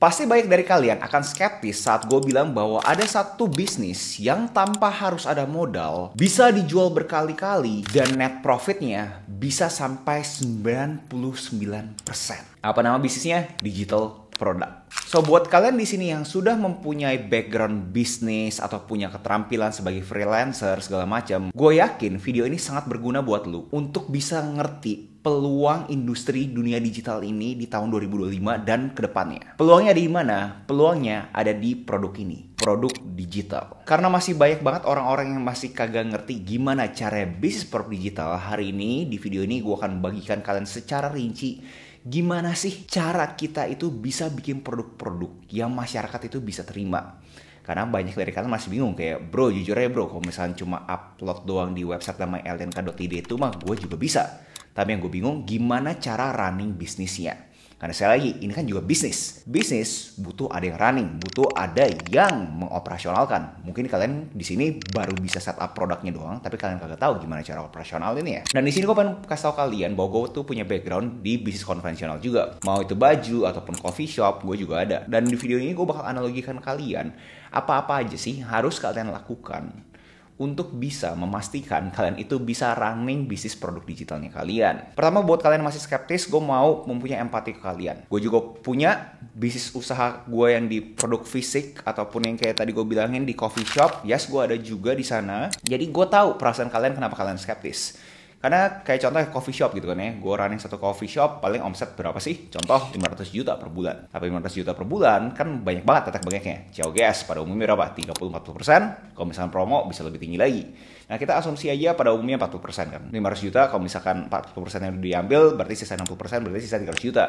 Pasti banyak dari kalian akan skeptis saat gue bilang bahwa ada satu bisnis yang tanpa harus ada modal bisa dijual berkali-kali dan net profitnya bisa sampai 99%. Apa nama bisnisnya? Digital product. So buat kalian di sini yang sudah mempunyai background bisnis atau punya keterampilan sebagai freelancer segala macam, gue yakin video ini sangat berguna buat lu untuk bisa ngerti peluang industri dunia digital ini di tahun 2025 dan kedepannya. Peluangnya di mana? Peluangnya ada di produk ini, produk digital. Karena masih banyak banget orang-orang yang masih kagak ngerti gimana cara bisnis produk digital. Hari ini di video ini gue akan bagikan kalian secara rinci gimana sih cara kita itu bisa bikin produk-produk yang masyarakat itu bisa terima. Karena banyak dari kalian masih bingung kayak, bro jujur aja bro, kalau misalnya cuma upload doang di website namanya lnk.id itu mah gue juga bisa. Tapi yang gue bingung gimana cara running bisnisnya. Karena sekali lagi, ini kan juga bisnis. Bisnis butuh ada yang running, butuh ada yang mengoperasionalkan. Mungkin kalian di sini baru bisa setup produknya doang, tapi kalian kagak tahu gimana cara operasional ini ya. Dan di sini gue pengen kasih tahu kalian bahwa gue tuh punya background di bisnis konvensional juga. Mau itu baju ataupun coffee shop, gue juga ada. Dan di video ini gue bakal analogikan kalian apa-apa aja sih harus kalian lakukan untuk bisa memastikan kalian itu bisa running bisnis produk digitalnya kalian. Pertama buat kalian yang masih skeptis, gue mau mempunyai empati ke kalian. Gue juga punya bisnis usaha gue yang di produk fisik ataupun yang kayak tadi gue bilangin di coffee shop. Yes, gue ada juga di sana. Jadi gue tahu perasaan kalian kenapa kalian skeptis. Karena kayak contoh coffee shop gitu kan ya, gue running satu coffee shop paling omset berapa sih? Contoh 500 juta per bulan. Tapi 500 juta per bulan kan banyak banget tetek banyaknya. COGS pada umumnya berapa? 30-40%. Kalau misalnya promo bisa lebih tinggi lagi. Nah kita asumsi aja pada umumnya 40% kan. 500 juta kalau misalkan 40% yang diambil berarti sisa 60% berarti sisa 300 juta.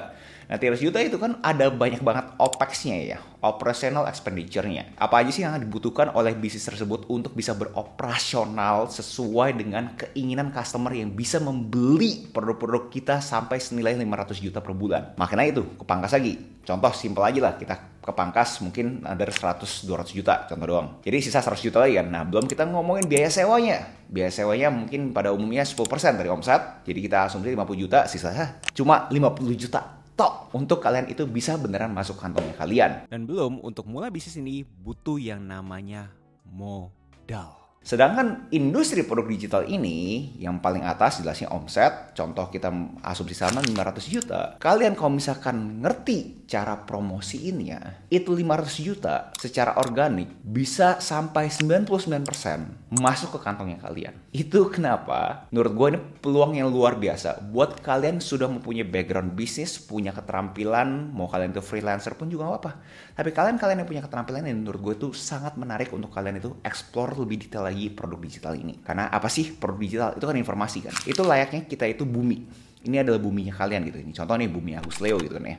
Nah 300 juta itu kan ada banyak banget OPEX-nya ya. Operational expenditure-nya. Apa aja sih yang dibutuhkan oleh bisnis tersebut untuk bisa beroperasional sesuai dengan keinginan customer yang bisa membeli produk-produk kita sampai senilai 500 juta per bulan. Makanya itu kepangkas lagi. Contoh simpel aja lah, kita kepangkas mungkin ada 100-200 juta contoh doang. Jadi sisa 100 juta lagi kan. Nah belum kita ngomongin biaya sewanya. Biaya sewanya mungkin pada umumnya 10% dari omset. Jadi kita asumsi 50 juta, sisanya cuma 50 juta. Tok untuk kalian itu bisa beneran masuk kantongnya kalian. Dan belum, untuk mulai bisnis ini butuh yang namanya modal. Sedangkan industri produk digital ini yang paling atas jelasnya omset. Contoh kita asumsi sama 500 juta. Kalian kalau misalkan ngerti cara promosiinnya, itu 500 juta secara organik bisa sampai 99% masuk ke kantongnya kalian. Itu kenapa menurut gue ini peluang yang luar biasa buat kalian sudah mempunyai background bisnis, punya keterampilan, mau kalian itu freelancer pun juga gak apa. Tapi kalian yang punya keterampilan ini menurut gue itu sangat menarik untuk kalian itu explore lebih detail lagi produk digital ini. Karena apa sih produk digital? Itu kan informasi kan. Itu layaknya kita itu bumi. Ini adalah buminya kalian gitu. Ini contoh nih bumi Agus Leo gitu kan ya.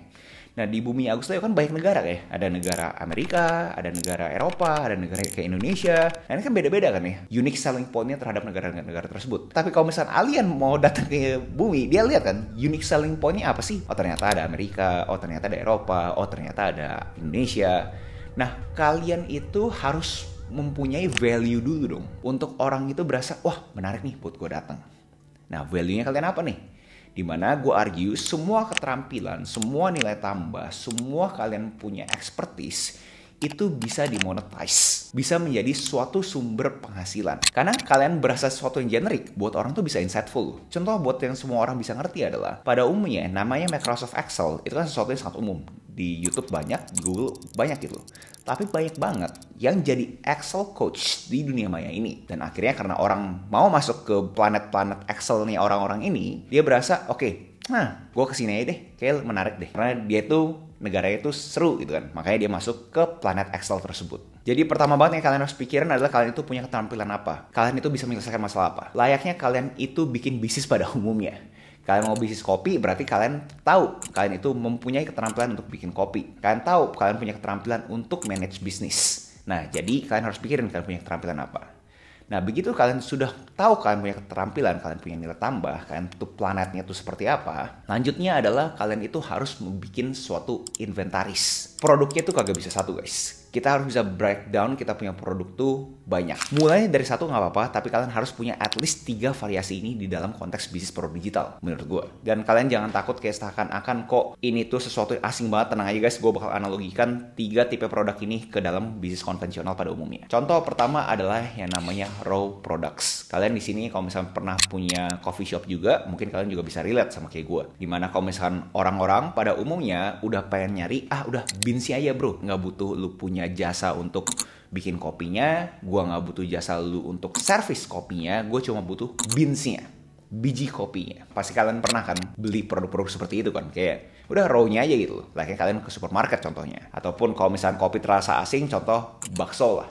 Nah di bumi Agus Leo kan banyak negara kayak. Ada negara Amerika, ada negara Eropa, ada negara kayak Indonesia. Nah ini kan beda-beda kan ya. Unique selling point-nya terhadap negara-negara tersebut. Tapi kalau misalnya alien mau datang ke bumi, dia lihat kan unique selling point-nya apa sih? Oh ternyata ada Amerika, oh ternyata ada Eropa, oh ternyata ada Indonesia. Nah kalian itu harus mempunyai value dulu dong. Untuk orang itu berasa, wah menarik nih buat gue datang. Nah value-nya kalian apa nih? Dimana gue argue semua keterampilan, semua nilai tambah, semua kalian punya expertise itu bisa dimonetize, bisa menjadi suatu sumber penghasilan. Karena kalian berasa sesuatu yang generik, buat orang tuh bisa insightful. Contoh buat yang semua orang bisa ngerti adalah, pada umumnya namanya Microsoft Excel, itu kan sesuatu yang sangat umum. Di YouTube banyak, di Google banyak gitu. Tapi banyak banget yang jadi Excel coach di dunia maya ini. Dan akhirnya karena orang mau masuk ke planet-planet Excel nih orang-orang ini, dia berasa, oke, nah gue kesini aja deh, kayak menarik deh. Karena dia tuh negaranya itu seru gitu kan. Makanya dia masuk ke planet Excel tersebut. Jadi pertama banget yang kalian harus pikirin adalah kalian itu punya keterampilan apa. Kalian itu bisa menyelesaikan masalah apa. Layaknya kalian itu bikin bisnis pada umumnya. Kalian mau bisnis kopi berarti kalian tahu kalian itu mempunyai keterampilan untuk bikin kopi. Kalian tahu kalian punya keterampilan untuk manage bisnis. Nah jadi kalian harus pikirin kalian punya keterampilan apa. Nah begitu kalian sudah tahu kalian punya keterampilan, kalian punya nilai tambah, kalian tuh planetnya tuh seperti apa. Lanjutnya adalah kalian itu harus membuat suatu inventaris. Produknya tuh kagak bisa satu guys. kita harus bisa breakdown kita punya produk tuh banyak. Mulai dari satu nggak apa-apa, tapi kalian harus punya at least 3 variasi ini di dalam konteks bisnis produk digital, menurut gue. Dan kalian jangan takut kayak seakan-akan kok ini tuh sesuatu yang asing banget. Tenang aja guys, gue bakal analogikan 3 tipe produk ini ke dalam bisnis konvensional pada umumnya. Contoh pertama adalah yang namanya raw products. Kalian di sini kalau misalnya pernah punya coffee shop juga, mungkin kalian juga bisa relate sama kayak gue. Dimana kalau misalkan orang-orang pada umumnya udah pengen nyari, udah beansnya aja bro, nggak butuh lu punya jasa untuk bikin kopinya, gue nggak butuh jasa lu untuk servis kopinya, gue cuma butuh beansnya, biji kopinya. Pasti kalian pernah kan beli produk-produk seperti itu kan, kayak udah raw-nya aja gitu loh. Kayak kalian ke supermarket contohnya. Ataupun kalau misalnya kopi terasa asing, contoh bakso lah,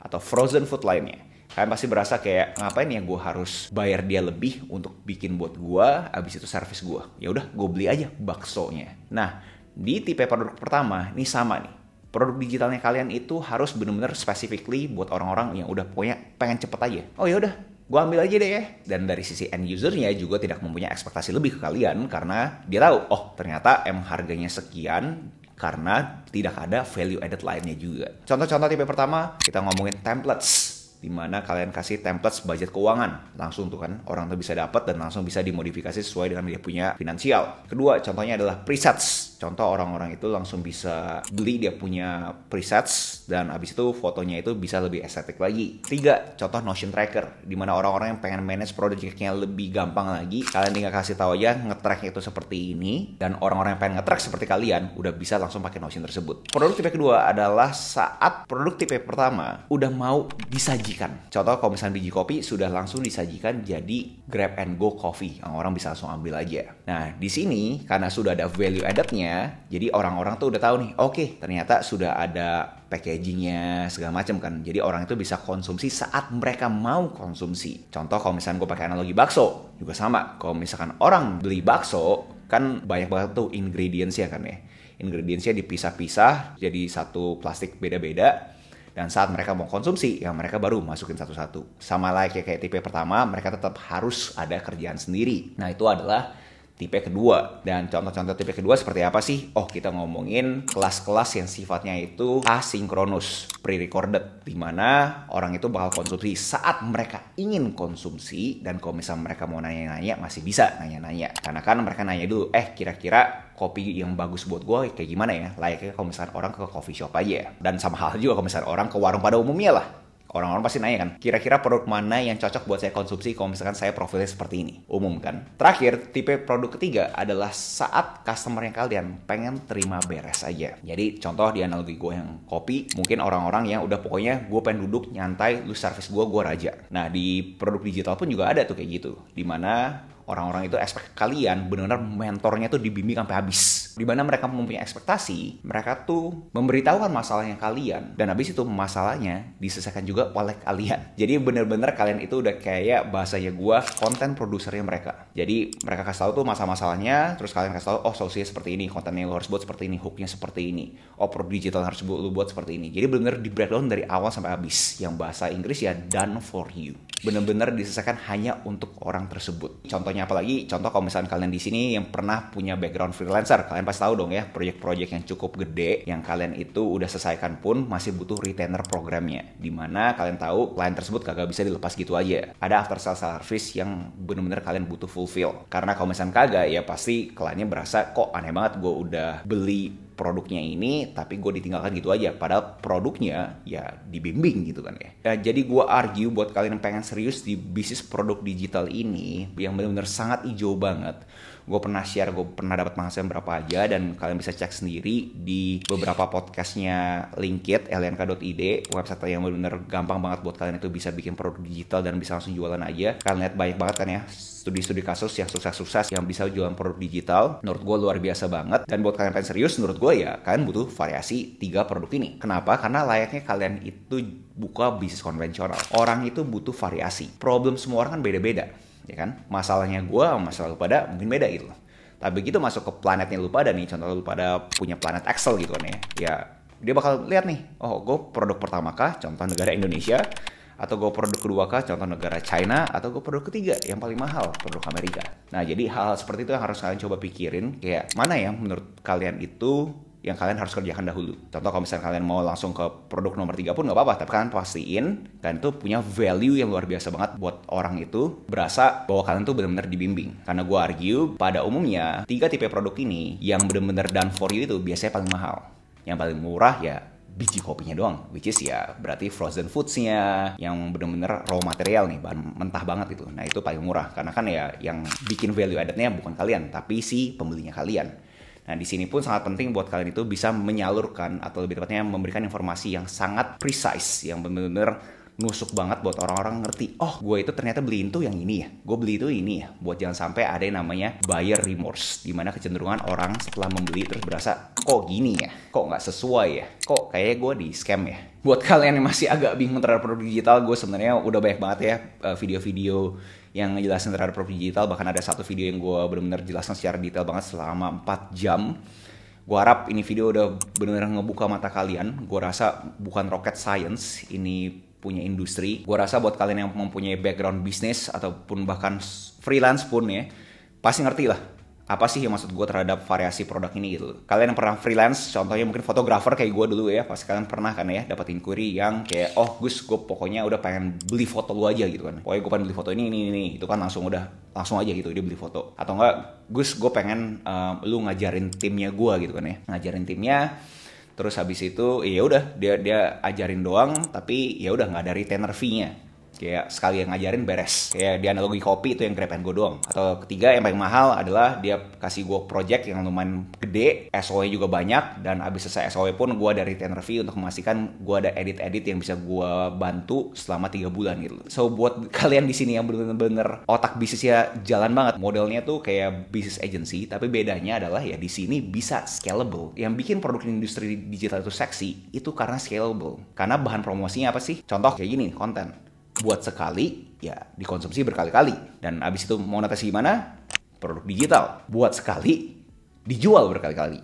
atau frozen food lainnya. Kalian pasti berasa kayak ngapain ya gue harus bayar dia lebih untuk bikin buat gue, abis itu servis gue. Ya udah gue beli aja baksonya. Nah, di tipe produk pertama ini sama nih. Produk digitalnya kalian itu harus benar-benar specifically buat orang-orang yang udah pokoknya pengen cepet aja. Oh ya udah, gue ambil aja deh ya. Dan dari sisi end usernya juga tidak mempunyai ekspektasi lebih ke kalian karena dia tahu, oh ternyata emang harganya sekian karena tidak ada value added lainnya juga. Contoh-contoh tipe pertama, kita ngomongin templates. Dimana kalian kasih templates budget keuangan langsung tuh kan orang tuh bisa dapat dan langsung bisa dimodifikasi sesuai dengan dia punya finansial. Kedua contohnya adalah presets. Contoh orang-orang itu langsung bisa beli dia punya presets dan abis itu fotonya itu bisa lebih estetik lagi. Tiga contoh Notion tracker dimana orang-orang yang pengen manage projectnya lebih gampang lagi, kalian tinggal kasih tahu aja nge-track itu seperti ini dan orang-orang yang pengen nge-track seperti kalian udah bisa langsung pakai Notion tersebut. Produk tipe kedua adalah saat produk tipe pertama udah mau disajikan. Contoh kalau misalnya biji kopi sudah langsung disajikan jadi grab and go coffee yang orang bisa langsung ambil aja. Nah di sini karena sudah ada value added-nya, jadi orang-orang tuh udah tahu nih, oke, ternyata sudah ada packagingnya segala macam kan. Jadi orang itu bisa konsumsi saat mereka mau konsumsi. Contoh kalau misalnya gue pakai analogi bakso juga sama. Kalau misalkan orang beli bakso kan banyak banget tuh ingredients-nya kan ya. Ingredients-nya dipisah-pisah jadi satu plastik beda-beda. Dan saat mereka mau konsumsi, ya mereka baru masukin satu-satu. Sama kayak tipe pertama, mereka tetap harus ada kerjaan sendiri. Nah itu adalah tipe kedua. Dan contoh-contoh tipe kedua seperti apa sih? Oh kita ngomongin kelas-kelas yang sifatnya itu asinkronus, pre-recorded. Dimana orang itu bakal konsumsi saat mereka ingin konsumsi. Dan kalau misalnya mereka mau nanya-nanya, masih bisa nanya-nanya. Karena kan mereka nanya dulu, kira-kira kopi yang bagus buat gue kayak gimana ya? Layaknya kalau misalnya orang ke coffee shop aja. Dan sama hal juga kalau misalnya orang ke warung pada umumnya lah. Orang-orang pasti nanya kan, kira-kira produk mana yang cocok buat saya konsumsi kalau misalkan saya profilnya seperti ini. Umum kan. Terakhir, tipe produk ketiga adalah saat customer yang kalian pengen terima beres aja. Jadi contoh di analogi gue yang kopi, mungkin orang-orang yang udah pokoknya gue pengen duduk nyantai, lu service gue raja. Nah di produk digital pun juga ada tuh kayak gitu. Dimana orang-orang itu expect kalian benar-benar mentornya tuh dibimbing sampai habis. Di mana mereka mempunyai ekspektasi, mereka tuh memberitahukan masalahnya kalian dan habis itu masalahnya diselesaikan juga oleh kalian. Jadi benar-benar kalian itu udah kayak bahasanya gua konten produsernya mereka. Jadi mereka kasih tahu tuh masalahnya, terus kalian kasih tahu oh solusinya seperti ini, kontennya lo harus buat seperti ini, hooknya seperti ini, oh produk digital harus lo buat seperti ini. Jadi benar-benar di breakdown dari awal sampai habis. Yang bahasa Inggris ya done for you. Benar-benar diselesaikan hanya untuk orang tersebut. Contohnya apalagi, contoh kalau misalnya kalian di sini yang pernah punya background freelancer, kalian pasti tahu dong ya, proyek-proyek yang cukup gede yang kalian itu udah selesaikan pun masih butuh retainer programnya. Dimana kalian tahu klien tersebut kagak bisa dilepas gitu aja. Ada after sales service yang benar-benar kalian butuh fulfill. Karena kalau misalnya kagak ya pasti kliennya berasa kok aneh banget gue udah beli produknya ini tapi gue ditinggalkan gitu aja, padahal produknya ya dibimbing gitu kan ya. Jadi gue argue buat kalian yang pengen serius di bisnis produk digital ini yang benar-benar sangat hijau banget. Gue pernah share, gue pernah dapat penghasilan berapa aja dan kalian bisa cek sendiri di beberapa podcastnya Linkit, lnk.id, website yang benar-benar gampang banget buat kalian itu bisa bikin produk digital dan bisa langsung jualan aja. Kalian lihat banyak banget kan ya studi-studi kasus yang sukses-sukses yang bisa jualan produk digital. Menurut gue luar biasa banget. Dan buat kalian pengen serius, menurut gue ya kalian butuh variasi 3 produk ini. Kenapa? Karena layaknya kalian itu buka bisnis konvensional. Orang itu butuh variasi. Problem semua orang kan beda-beda, ya kan? Masalahnya gue sama masalah lu pada mungkin beda gitu loh. Tapi begitu masuk ke planetnya lu pada nih, contoh lu pada punya planet Excel gitu kan ya dia bakal lihat nih, oh gue produk pertama kah, contoh negara Indonesia, atau gue produk kedua kah, contoh negara China, atau gue produk ketiga yang paling mahal, produk Amerika. Nah jadi hal-hal seperti itu yang harus kalian coba pikirin, kayak mana yang menurut kalian itu yang kalian harus kerjakan dahulu. Contoh kalau misalnya kalian mau langsung ke produk nomor 3 pun nggak apa-apa, tapi kalian pastiin kalian tuh punya value yang luar biasa banget buat orang itu berasa bahwa kalian tuh benar-benar dibimbing. Karena gue argue pada umumnya 3 tipe produk ini yang benar-benar done for you itu biasanya paling mahal. Yang paling murah ya biji kopinya doang, which is ya berarti frozen foods-nya yang bener-bener raw material nih, bahan mentah banget itu. Nah itu paling murah, karena kan ya yang bikin value added-nya bukan kalian, tapi si pembelinya kalian. Nah di sini pun sangat penting buat kalian itu bisa menyalurkan atau lebih tepatnya memberikan informasi yang sangat precise, yang bener-bener nusuk banget buat orang-orang ngerti, oh gue itu ternyata beli itu yang ini ya, gue beli itu ini ya, buat jangan sampai ada yang namanya buyer remorse, dimana kecenderungan orang setelah membeli terus berasa, kok gini ya, kok nggak sesuai ya, kok kayaknya gue di scam ya. Buat kalian yang masih agak bingung terhadap produk digital, gue sebenarnya udah banyak banget ya video-video yang ngejelasin terhadap produk digital. Bahkan ada satu video yang gue benar-benar jelaskan secara detail banget selama 4 jam. Gue harap ini video udah benar-benar ngebuka mata kalian. Gue rasa bukan rocket science, ini punya industri. Gue rasa buat kalian yang mempunyai background bisnis ataupun bahkan freelance pun ya, pasti ngerti lah apa sih yang maksud gue terhadap variasi produk ini gitu. Kalian yang pernah freelance, contohnya mungkin fotografer kayak gue dulu ya, pasti kalian pernah kan ya dapat inquiry yang kayak, oh Gus, gue pokoknya udah pengen beli foto lu aja gitu kan. Pokoknya gue pengen beli foto ini, itu kan langsung aja gitu dia beli foto. Atau enggak, Gus, gue pengen lu ngajarin timnya gue gitu kan ya, ngajarin timnya. Terus habis itu ya udah dia ajarin doang, tapi ya udah nggak ada retainer fee-nya. Kayak sekali yang ngajarin beres. Kayak di analogi kopi itu yang Grab and Go doang. Atau ketiga yang paling mahal adalah dia kasih gue project yang lumayan gede, SOE juga banyak, dan abis selesai SOE pun gue ada retainer fee untuk memastikan gue ada edit-edit yang bisa gue bantu selama 3 bulan gitu. So buat kalian di sini yang bener-bener otak bisnisnya jalan banget, modelnya tuh kayak business agency, tapi bedanya adalah ya di sini bisa scalable. Yang bikin produk industri digital itu seksi itu karena scalable. Karena bahan promosinya apa sih? Contoh kayak gini, konten. Buat sekali, ya dikonsumsi berkali-kali. Dan abis itu monetasi gimana? Produk digital. Buat sekali, dijual berkali-kali.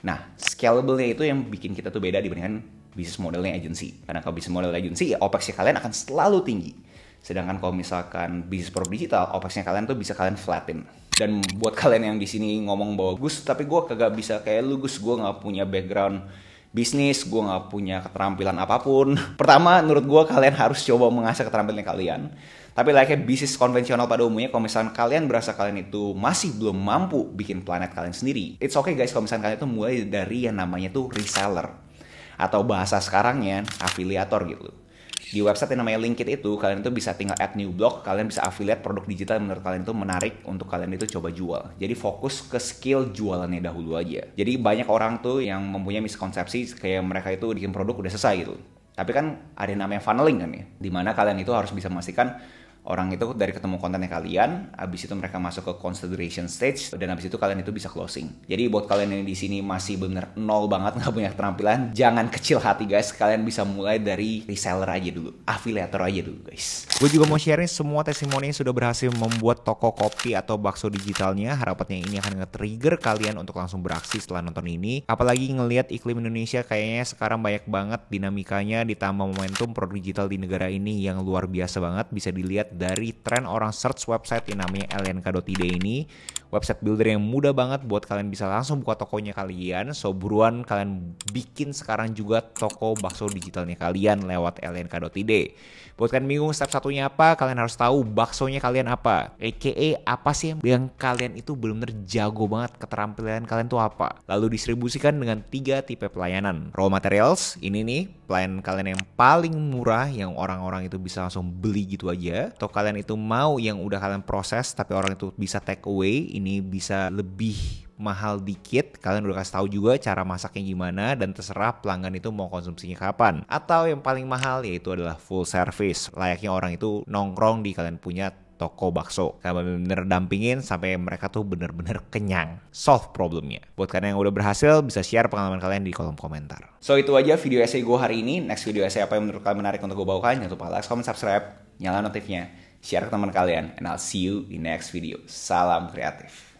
Nah, scalable-nya itu yang bikin kita tuh beda dibandingkan bisnis modelnya agency. Karena kalau bisnis model agency, ya OPEX-nya kalian akan selalu tinggi. Sedangkan kalau misalkan bisnis produk digital, OPEX-nya kalian tuh bisa kalian flatten. Dan buat kalian yang di sini ngomong bahwa, Gus, tapi gue kagak bisa kayak lu, Gus, gue gak punya background bisnis, gue gak punya keterampilan apapun. Pertama, menurut gue kalian harus coba mengasah keterampilan kalian. Tapi like bisnis konvensional pada umumnya, kalau misalnya kalian berasa kalian itu masih belum mampu bikin planet kalian sendiri, it's okay guys kalau misalnya kalian itu mulai dari yang namanya tuh reseller. Atau bahasa sekarangnya, afiliator gitu. Di website yang namanya Linkit itu, kalian itu bisa tinggal add new blog, kalian bisa affiliate produk digital yang menurut kalian itu menarik untuk kalian itu coba jual. Jadi fokus ke skill jualannya dahulu aja. Jadi banyak orang tuh yang mempunyai miskonsepsi kayak mereka itu bikin produk udah selesai gitu. Tapi kan ada yang namanya funneling kan ya, dimana kalian itu harus bisa memastikan orang itu dari ketemu kontennya kalian, abis itu mereka masuk ke consideration stage, dan abis itu kalian itu bisa closing. Jadi buat kalian yang di sini masih bener nol banget, nggak punya keterampilan, jangan kecil hati guys. Kalian bisa mulai dari reseller aja dulu, afiliator aja dulu guys. Gue juga mau sharing semua testimoni yang sudah berhasil membuat toko kopi atau bakso digitalnya. Harapannya ini akan nge-trigger kalian untuk langsung beraksi setelah nonton ini. Apalagi ngelihat iklim Indonesia kayaknya sekarang banyak banget dinamikanya, ditambah momentum produk digital di negara ini yang luar biasa banget. Bisa dilihat dari tren orang search website yang namanya lnk.id ini, website builder yang mudah banget buat kalian bisa langsung buka tokonya kalian. So buruan kalian bikin sekarang juga toko bakso digitalnya kalian lewat lnk.id. Buat kalian bingung step satunya apa, kalian harus tahu baksonya kalian apa, aka apa sih yang kalian itu benar-benar jago banget, keterampilan kalian tuh apa. Lalu distribusikan dengan 3 tipe pelayanan. Raw materials, ini nih pelayanan kalian yang paling murah yang orang-orang itu bisa langsung beli gitu aja. Atau kalian itu mau yang udah kalian proses tapi orang itu bisa take away, ini bisa lebih mahal dikit, kalian udah kasih tahu juga cara masaknya gimana dan terserah pelanggan itu mau konsumsinya kapan. Atau yang paling mahal yaitu adalah full service, layaknya orang itu nongkrong di kalian punya toko bakso. Kalian bener-bener dampingin sampai mereka tuh bener-bener kenyang, solve problemnya. Buat kalian yang udah berhasil, bisa share pengalaman kalian di kolom komentar. So itu aja video essay gue hari ini. Next video essay apa yang menurut kalian menarik untuk gue bawakan, jangan lupa like, comment, subscribe, nyalain notifnya, share ke teman kalian, and I'll see you in next video. Salam kreatif.